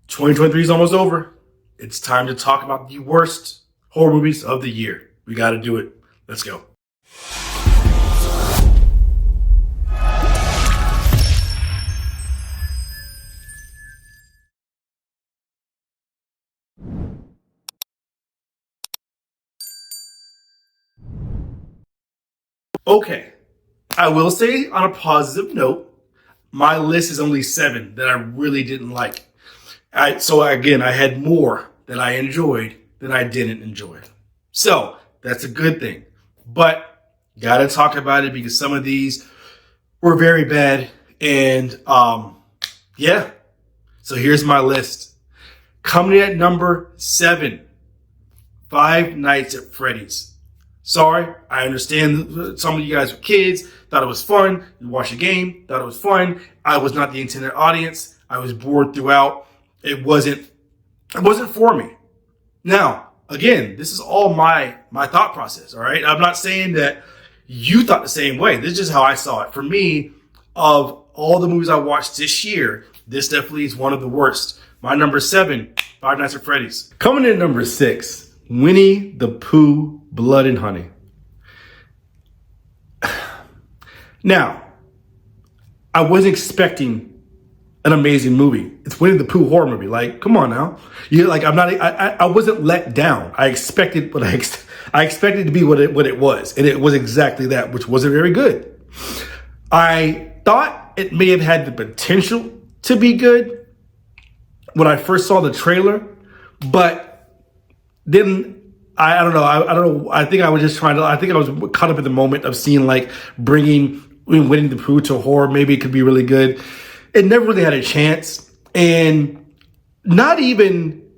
2023 is almost over. It's time to talk about the worst horror movies of the year. We got to do it. Let's go. Okay, I will say on a positive note, my list is only 7 that I really didn't like. So again, I had more that I enjoyed than I didn't enjoy. So that's a good thing. But gotta talk about it because some of these were very bad. And yeah. So here's my list. Coming in at number 7, Five Nights at Freddy's. Sorry, I understand some of you guys were kids, thought it was fun. You watched a game, thought it was fun. I was not the intended audience. I was bored throughout. It wasn't for me. Now, again, this is all my thought process, all right? I'm not saying that you thought the same way. This is just how I saw it. For me, of all the movies I watched this year, this definitely is one of the worst. My number 7, Five Nights at Freddy's. Coming in at number 6, Winnie the Pooh, Blood and Honey. Now, I wasn't expecting an amazing movie. It's Winnie the Pooh horror movie. Like, come on now. I wasn't let down. I expected what I expected it to be what it was. And it was exactly that, which wasn't very good. I thought it may have had the potential to be good when I first saw the trailer, but then I don't know. I think I was caught up in the moment of seeing like bringing Winnie the Pooh to horror. Maybe it could be really good. It never really had a chance. And not even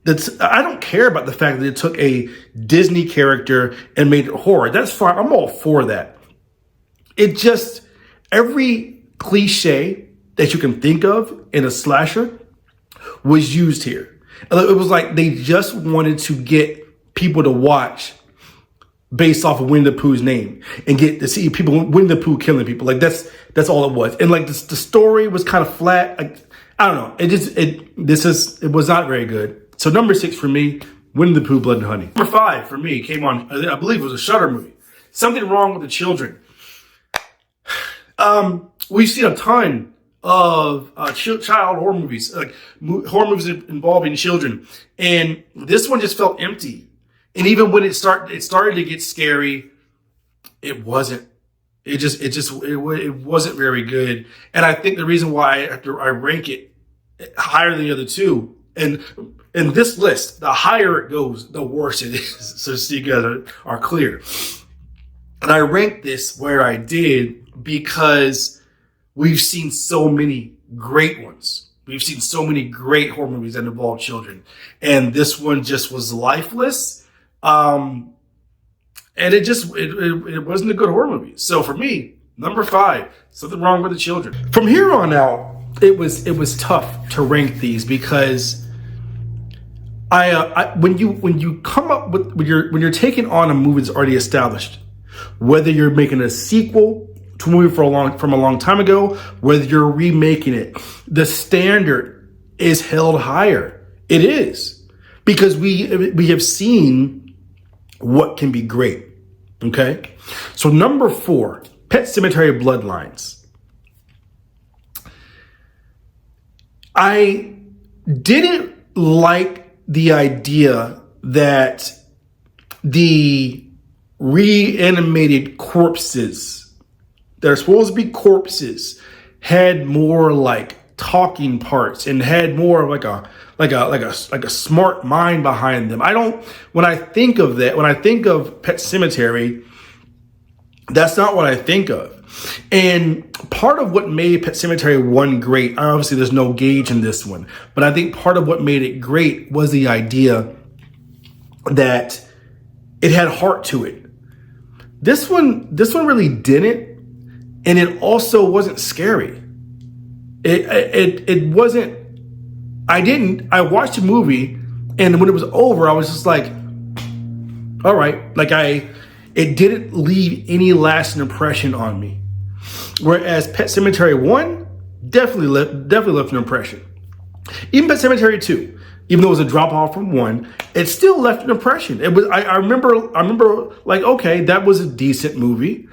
that's, I don't care about the fact that it took a Disney character and made it horror. That's fine. I'm all for that. It just, every cliche that you can think of in a slasher was used here. It was like they just wanted to get people to watch based off of Winnie the Pooh's name and get to see people, Winnie the Pooh killing people. Like that's all it was. And like the story was kind of flat. Like, I don't know. It was not very good. So number 6 for me, Winnie the Pooh, Blood and Honey. Number 5 for me came on, I believe it was a Shudder movie. Something Wrong with the Children. We've seen a ton of child horror movies, like horror movies involving children. And this one just felt empty. And even when it started to get scary, it wasn't. It wasn't very good. And I think the reason why I rank it higher than the other two, and in this list, the higher it goes, the worse it is. So you guys are clear. And I ranked this where I did because we've seen so many great ones. We've seen so many great horror movies that involve children. And this one just was lifeless. And it wasn't a good horror movie. So for me, number 5, Something Wrong with the Children. From here on out, it was tough to rank these because when you come up with when you're taking on a movie that's already established, whether you're making a sequel to a movie from a long time ago, whether you're remaking it, the standard is held higher. It is because we have seen what can be great. Okay, so number 4, Pet Sematary Bloodlines. I didn't like the idea that the reanimated corpses that are supposed to be corpses had more like talking parts and had more of like a smart mind behind them. When I think of Pet Sematary, that's not what I think of. And part of what made Pet Sematary 1 great, obviously there's no Gage in this one, but I think part of what made it great was the idea that it had heart to it. This one really didn't, and it also wasn't scary. It wasn't. I watched the movie, and when it was over, I was just like, all right. Like it didn't leave any lasting impression on me. Whereas Pet Sematary 1 definitely left an impression. Even Pet Cemetery 2, even though it was a drop off from 1, it still left an impression. It was I remember like, okay, that was a decent movie.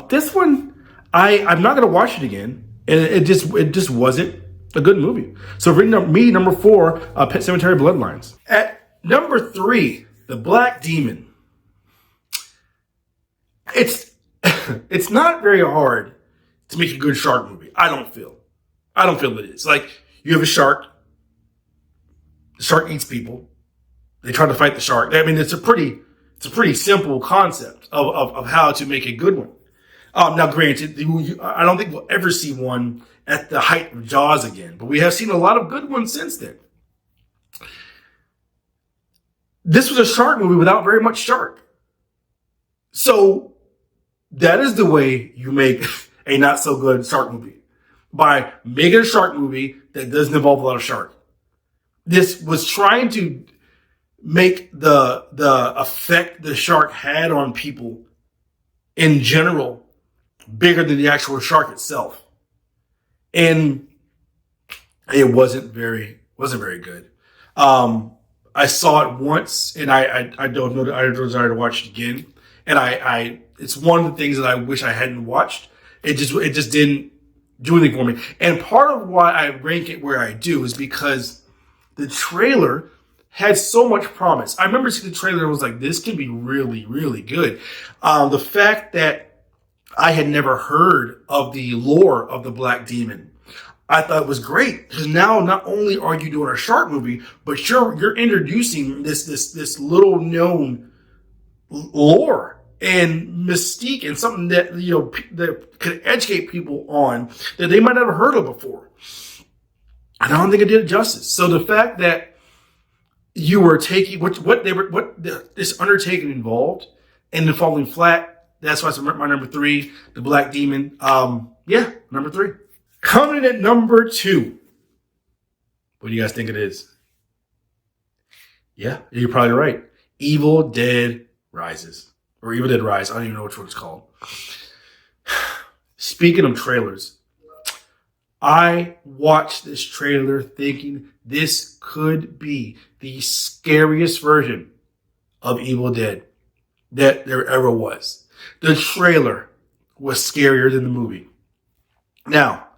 This one, I'm not gonna watch it again. And it just wasn't a good movie. So for me, number 4, Pet Cemetery Bloodlines. At number 3, The Black Demon. It's it's not very hard to make a good shark movie. I don't feel it is. Like, you have a shark. The shark eats people. They try to fight the shark. I mean, it's a pretty simple concept of how to make a good one. Now, granted, I don't think we'll ever see one at the height of Jaws again, but we have seen a lot of good ones since then. This was a shark movie without very much shark. So that is the way you make a not so good shark movie. By making a shark movie that doesn't involve a lot of shark. This was trying to make the effect the shark had on people in general bigger than the actual shark itself. And it wasn't very good. I saw it once and I don't know, I desire to watch it again. And it's one of the things that I wish I hadn't watched. It just didn't do anything for me. And part of why I rank it where I do is because the trailer had so much promise. I remember seeing the trailer and was like, this can be really, really good. The fact that I had never heard of the lore of the Black Demon, I thought it was great. Because now not only are you doing a shark movie, but you're introducing this little known lore and mystique and something that, that could educate people on that they might not have heard of before. And I don't think it did it justice. So the fact that you were taking this undertaking involved and then falling flat, that's why it's my number 3, The Black Demon. Number 3. Coming in at number 2. What do you guys think it is? Yeah, you're probably right. Evil Dead Rises. Or Evil Dead Rise. I don't even know which one it's called. Speaking of trailers, I watched this trailer thinking this could be the scariest version of Evil Dead that there ever was. The trailer was scarier than the movie. Now,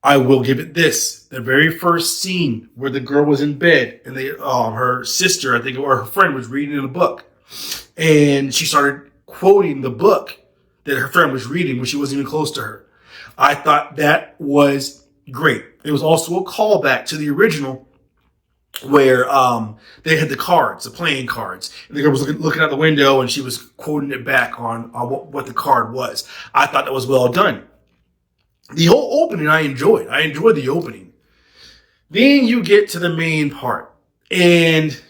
I will give it this. The very first scene where the girl was in bed and her sister, I think, or her friend was reading a book. And she started quoting the book that her friend was reading when she wasn't even close to her. I thought that was great. It was also a callback to the original where they had the playing cards. And the girl was looking out the window and she was quoting it back on what the card was. I thought that was well done. The whole opening I enjoyed. I enjoyed the opening. Then you get to the main part. And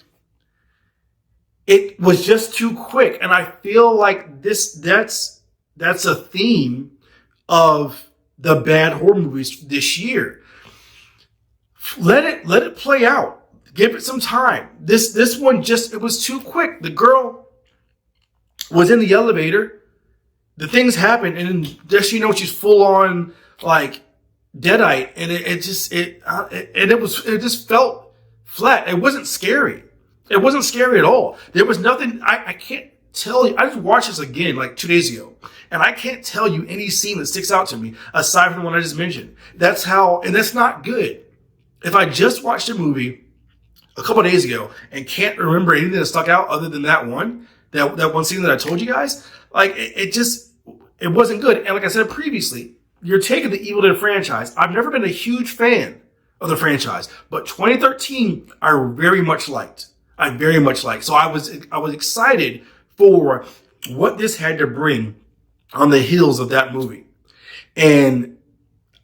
it was just too quick. And I feel like that's a theme of the bad horror movies this year. Let it play out. Give it some time. This one it was too quick. The girl was in the elevator. The things happened, and just she's full on like deadite, and it just felt flat. It wasn't scary. It wasn't scary at all. There was nothing. I can't tell you. I just watched this again like 2 days ago, and I can't tell you any scene that sticks out to me aside from the one I just mentioned. That's not good. If I just watched a movie a couple of days ago and can't remember anything that stuck out other than that one scene that I told you guys, like it wasn't good. And like I said previously, you're taking the Evil Dead franchise. I've never been a huge fan of the franchise, but 2013 I very much liked. So I was excited for what this had to bring on the heels of that movie. And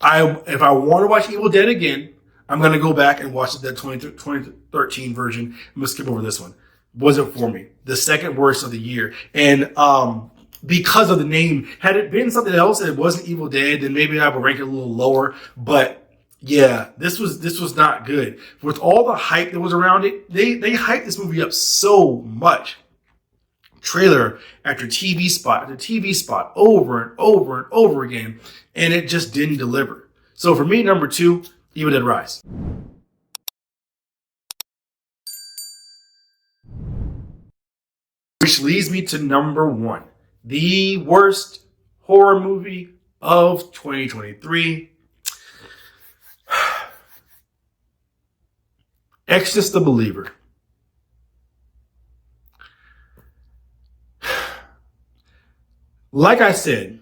if I want to watch Evil Dead again, I'm going to go back and watch that 2013 version. I'm going to skip over this one. Wasn't for me. The second worst of the year. And because of the name, had it been something else and it wasn't Evil Dead, then maybe I would rank it a little lower. But yeah, this was not good. With all the hype that was around it, they hyped this movie up so much. Trailer after TV spot after TV spot over and over and over again, and it just didn't deliver. So for me, number 2, Evil Dead Rise. Which leads me to number 1. The worst horror movie of 2023. Exorcist the Believer. Like I said,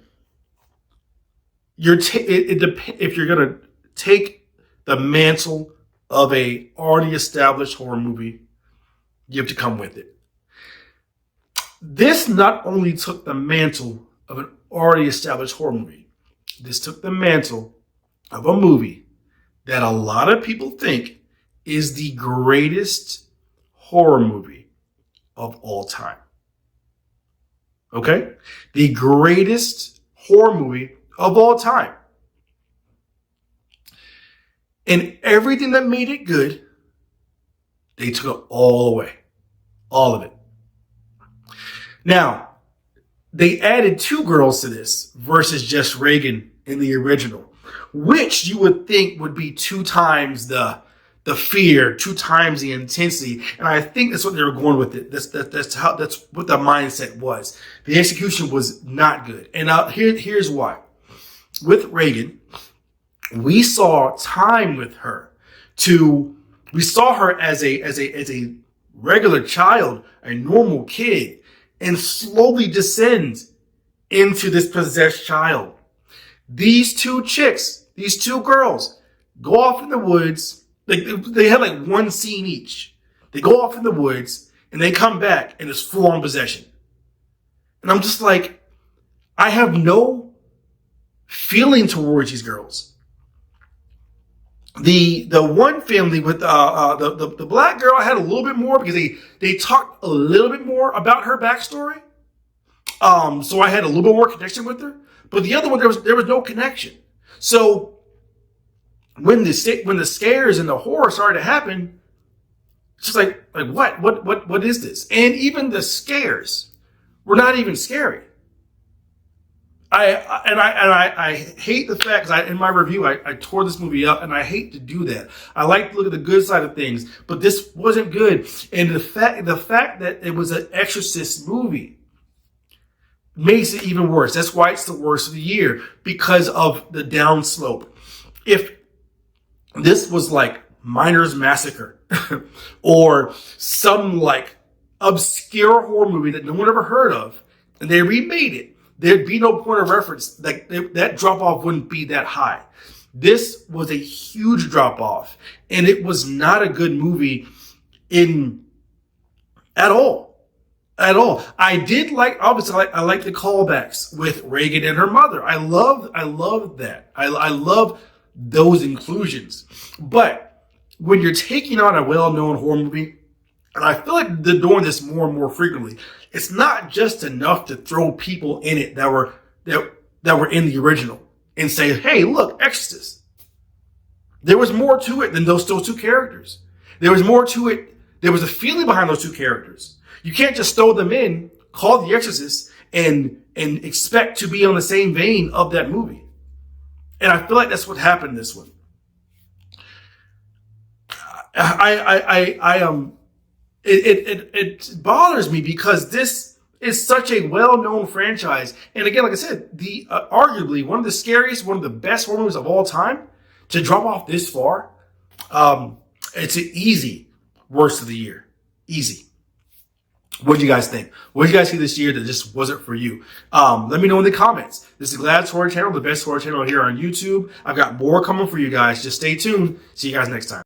if you're going to take the mantle of a already established horror movie, you have to come with it. This not only took the mantle of an already established horror movie, this took the mantle of a movie that a lot of people think is the greatest horror movie of all time. Okay? The greatest horror movie of all time. And everything that made it good, they took it all away. All of it. Now, they added 2 girls to this versus just Regan in the original, which you would think would be 2 times the fear, 2 times the intensity, and I think that's what they were going with it. That's what the mindset was. The execution was not good, and here's why. With Regan, we saw time with her. We saw her as a regular child, a normal kid, and slowly descend into this possessed child. These 2 chicks, these 2 girls, go off in the woods. They have like 1 scene each. They go off in the woods and they come back and it's full on possession. And I'm just like, I have no feeling towards these girls. The one family with the black girl, I had a little bit more because they talked a little bit more about her backstory. So I had a little bit more connection with her. But the other one, there was no connection. So when the scares and the horror started to happen, it's just like what is this? And even the scares were not even scary. I hate the fact, because in my review I tore this movie up, and I hate to do that. I like to look at the good side of things, but this wasn't good. And the fact that it was an Exorcist movie makes it even worse. That's why it's the worst of the year, because of the downslope. If this was like Miners Massacre or some like obscure horror movie that no one ever heard of, and they remade it, there'd be no point of reference. Like that drop off wouldn't be that high. This was a huge drop off, and it was not a good movie at all. At all. I did like, obviously, I like the callbacks with Regan and her mother. I love that. I love those inclusions. But when you're taking on a well-known horror movie, and I feel like they're doing this more and more frequently, it's not just enough to throw people in it that were in the original and say, hey, look, Exorcist. There was more to it than those 2 characters. There was more to it. There was a feeling behind those 2 characters. You can't just throw them in, call The Exorcist, and expect to be on the same vein of that movie. And I feel like that's what happened in this one. It bothers me because this is such a well-known franchise. And again, like I said, the arguably one of the scariest, one of the best horror movies of all time, to drop off this far, it's an easy worst of the year. Easy. What do you guys think? What did you guys see this year that just wasn't for you? Let me know in the comments. This is Glad's Horror Channel, the best horror channel here on YouTube. I've got more coming for you guys. Just stay tuned. See you guys next time.